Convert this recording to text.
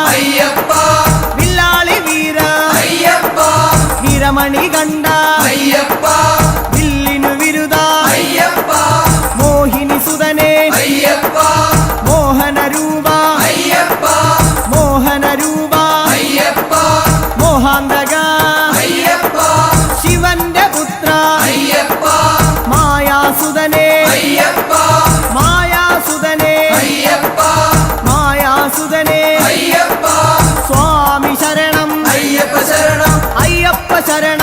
അയ്യപ്പ വില്ലാളി വീര അയ്യപ്പ വീരമണി കണ്ട അയ്യപ്പ വില്ലിനു വിരുദ അയ്യപ്പ മോഹിനി സുതനെ അയ്യപ്പ മോഹന രൂപ അയ്യപ്പ മോഹന രൂപ അയ്യപ്പ മോഹാന്തക അയ്യപ്പ ശിവന്റെ പുത്ര അയ്യപ്പ മായാസുതനെ അയ്യപ്പ മായാസുതനെ അയ്യപ്പ മായാസുതനെ അയ്യപ്പ സ്വാമി ശരണം അയ്യപ്പ ശരണം അയ്യപ്പ ശരണം